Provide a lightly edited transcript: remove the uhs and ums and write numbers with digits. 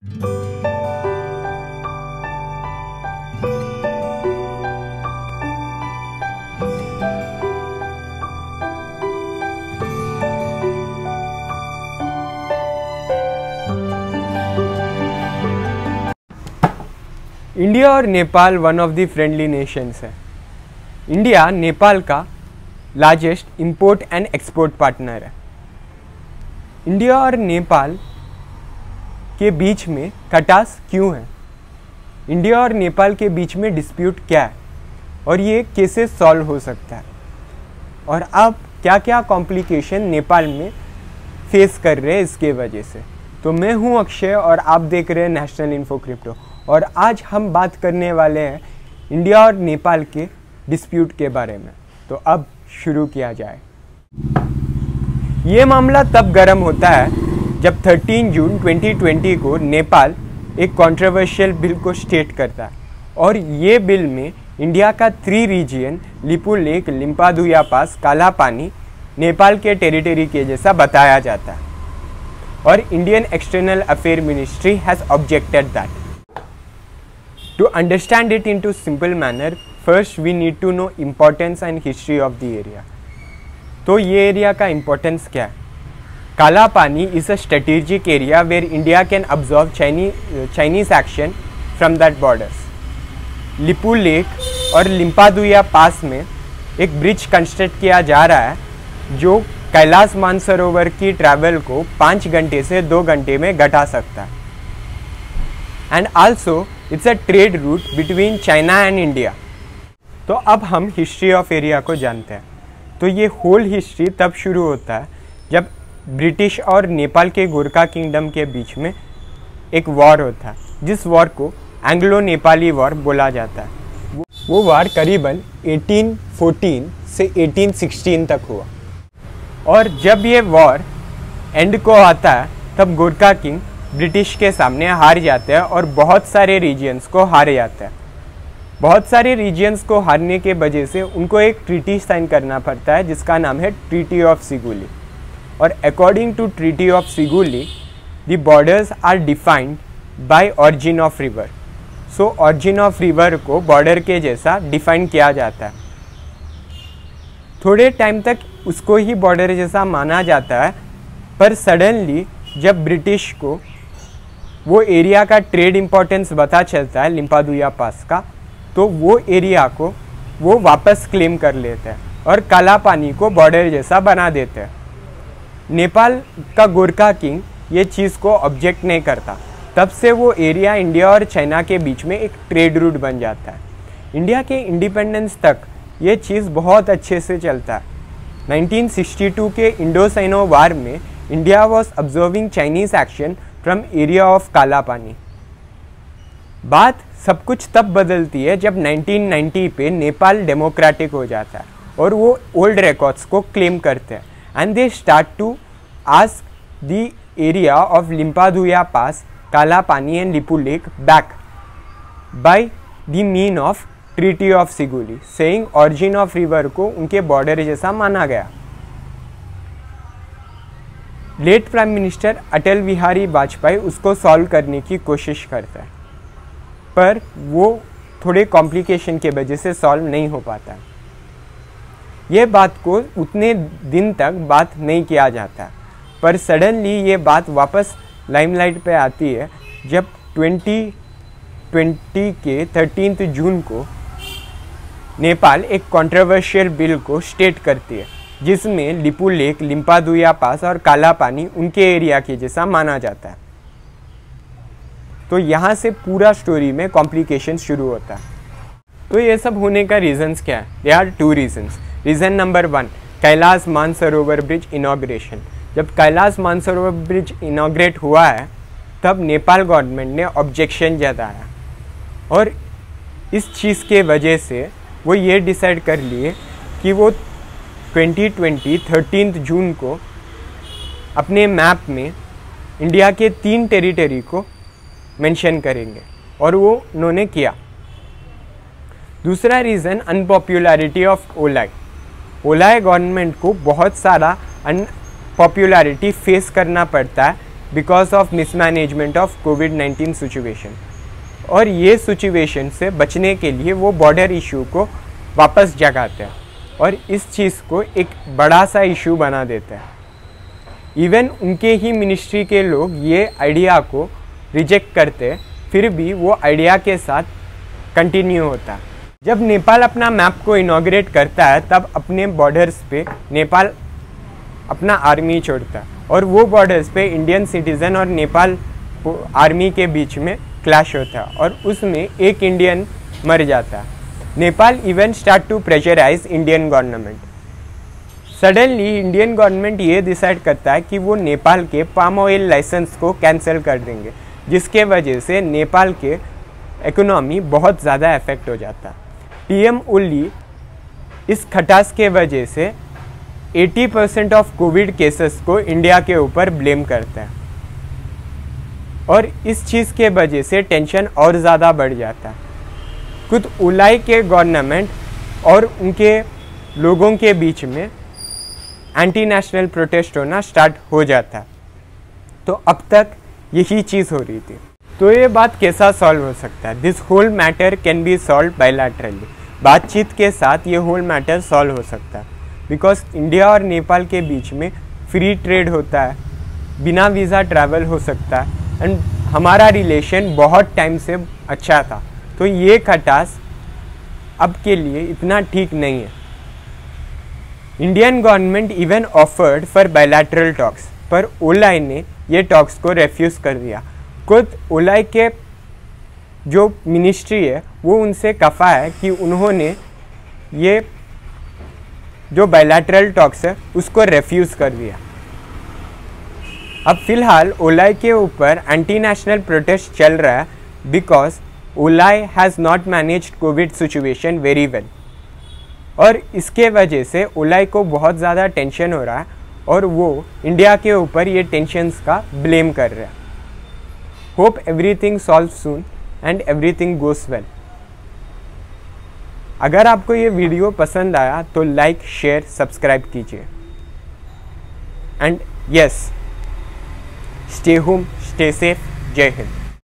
India और Nepal one of the friendly Nations है। India Nepal का largest import and export partner है। इंडिया और नेपाल के बीच में खटास क्यों है? इंडिया और नेपाल के बीच में डिस्प्यूट क्या है और ये कैसे सॉल्व हो सकता है, और अब क्या क्या कॉम्प्लिकेशन नेपाल में फेस कर रहे हैं इसके वजह से। तो मैं हूं अक्षय और आप देख रहे हैं नेशनल इन्फो क्रिप्टो, और आज हम बात करने वाले हैं इंडिया और नेपाल के डिस्प्यूट के बारे में। तो अब शुरू किया जाए। ये मामला तब गर्म होता है जब 13 जून 2020 को नेपाल एक कंट्रोवर्शियल बिल को स्टेट करता है, और ये बिल में इंडिया का 3 reason Lipu lake, लिम्पादुया pass, Kala पानी नेपाल के टेरिटरी के जैसा बताया जाता है, और Indian external affair ministry has objected that. To understand it into simple manner, first we need to know importance and history of the area. तो ये एरिया का इम्पोर्टेंस क्या है? Kala Pani is a strategic area where India can observe Chinese action from that borders. Lipu Lekh और लिम्पादुया पास में एक bridge construct किया जा रहा है जो कैलाश मानसरोवर की ट्रैवल को 5 घंटे से 2 घंटे में घटा सकता है। And also it's a trade route between China and India. तो अब हम हिस्ट्री ऑफ एरिया को जानते हैं। तो ये होल हिस्ट्री तब शुरू होता है जब ब्रिटिश और नेपाल के गोरखा किंगडम के बीच में एक वॉर होता है, जिस वॉर को एंग्लो नेपाली वॉर बोला जाता है। वो वॉर करीबन 1814 से 1816 तक हुआ, और जब ये वॉर एंड को आता है तब गोरखा किंग ब्रिटिश के सामने हार जाते हैं और बहुत सारे रीजियंस को हार जाते हैं। बहुत सारे रीजियंस को हारने के वजह से उनको एक ट्रीटी साइन करना पड़ता है जिसका नाम है ट्रीटी ऑफ सिगुली। और according to treaty of Sugauli the borders are defined by origin of river. So origin of river को बॉर्डर के जैसा डिफाइन किया जाता है। थोड़े टाइम तक उसको ही बॉर्डर जैसा माना जाता है, पर सडनली जब ब्रिटिश को वो एरिया का ट्रेड इम्पोर्टेंस पता चलता है लिम्पादुया पास का, तो वो एरिया को वो वापस क्लेम कर लेते हैं और काला पानी को बॉर्डर जैसा बना देते हैं। नेपाल का गोरखा किंग ये चीज़ को ऑब्जेक्ट नहीं करता। तब से वो एरिया इंडिया और चाइना के बीच में एक ट्रेड रूट बन जाता है। इंडिया के इंडिपेंडेंस तक ये चीज़ बहुत अच्छे से चलता है। 1962 के इंडो-साइनो वार में India was observing Chinese action from area of काला पानी। बात सब कुछ तब बदलती है जब 1990 पे नेपाल डेमोक्रेटिक हो जाता है और वो ओल्ड रिकॉर्ड्स को क्लेम करते हैं, and they start to ask the area of Limpiyadhura pass, Kala Pani and Lipulekh back by the mean of treaty of Sugauli, saying origin of river को उनके बॉर्डर जैसा माना गया। Late prime minister Atal Bihari Vajpayee उसको सॉल्व करने की कोशिश करता है, पर वो थोड़े कॉम्प्लिकेशन के वजह से सॉल्व नहीं हो पाता है। ये बात को उतने दिन तक बात नहीं किया जाता, पर सडनली ये बात वापस लाइमलाइट पे आती है जब 2020 के 13 जून को नेपाल एक कंट्रोवर्शियल बिल को स्टेट करती है जिसमें लिपू लेक, लिम्पादुया पास और काला पानी उनके एरिया के जैसा माना जाता है। तो यहाँ से पूरा स्टोरी में कॉम्प्लिकेशन शुरू होता है। तो ये सब होने का रीजंस क्या है? There are 2 reasons. Reason number 1, Kailash Mansarovar bridge inauguration. जब कैलाश मानसरोवर ब्रिज इनॉग्रेट हुआ है तब नेपाल गवर्नमेंट ने ऑब्जेक्शन जताया, और इस चीज़ के वजह से वो ये डिसाइड कर लिए कि वो 2020 13 जून को अपने मैप में इंडिया के 3 टेरिटरी को मेंशन करेंगे, और वो उन्होंने किया। दूसरा reason unpopularity of Oli. Oli government को बहुत सारा अनपॉपुलैरिटी फेस करना पड़ता है बिकॉज ऑफ मिसमैनेजमेंट ऑफ कोविड-19 सिचुएशन। और ये सिचुएशन से बचने के लिए वो बॉर्डर इशू को वापस जगाते हैं और इस चीज़ को एक बड़ा सा इशू बना देते हैं। इवन उनके ही मिनिस्ट्री के लोग ये आइडिया को रिजेक्ट करते, फिर भी वो आइडिया के साथ कंटिन्यू होता है। जब नेपाल अपना मैप को इनॉग्रेट करता है तब अपने बॉर्डर्स पे नेपाल अपना आर्मी छोड़ता है और वो बॉर्डर्स पे इंडियन सिटीज़न और नेपाल आर्मी के बीच में क्लैश होता है और उसमें एक इंडियन मर जाता है। Nepal even start to pressurise Indian government. Suddenly Indian government ये डिसाइड करता है कि वो नेपाल के पाम ऑयल लाइसेंस को कैंसिल कर देंगे, जिसके वजह से नेपाल के इकोनॉमी बहुत ज़्यादा इफेक्ट हो जाता है। पीएम ओली इस खटास के वजह से 80% ऑफ कोविड केसेस को इंडिया के ऊपर ब्लेम करता है और इस चीज़ के वजह से टेंशन और ज़्यादा बढ़ जाता है। खुद ओलाई के गवर्नमेंट और उनके लोगों के बीच में एंटी नेशनल प्रोटेस्ट होना स्टार्ट हो जाता है। तो अब तक यही चीज़ हो रही थी। तो ये बात कैसा सॉल्व हो सकता है? This whole matter can be solve bilaterally. बातचीत के साथ ये होल मैटर सॉल्व हो सकता है बिकॉज इंडिया और नेपाल के बीच में फ्री ट्रेड होता है, बिना वीज़ा ट्रैवल हो सकता है एंड हमारा रिलेशन बहुत टाइम से अच्छा था। तो ये खटास अब के लिए इतना ठीक नहीं है। Indian government even offered for bilateral talks, पर ओलाई ने ये टॉक्स को रेफ्यूज़ कर दिया। खुद ओलाई के जो मिनिस्ट्री है वो उनसे कहा है कि उन्होंने ये जो बायलैटरल टॉक्स है उसको रेफ्यूज़ कर दिया। अब फिलहाल ओलाई के ऊपर एंटी नेशनल प्रोटेस्ट चल रहा है because alloy has not managed Covid situation very well और इसके वजह से ओलाई को बहुत ज़्यादा टेंशन हो रहा है और वो इंडिया के ऊपर ये टेंशन्स का ब्लेम कर रहा है। Hope everything solve soon and everything goes well. अगर आपको ये वीडियो पसंद आया तो लाइक, शेयर, सब्सक्राइब कीजिए and yes, stay home, stay safe. जय हिंद।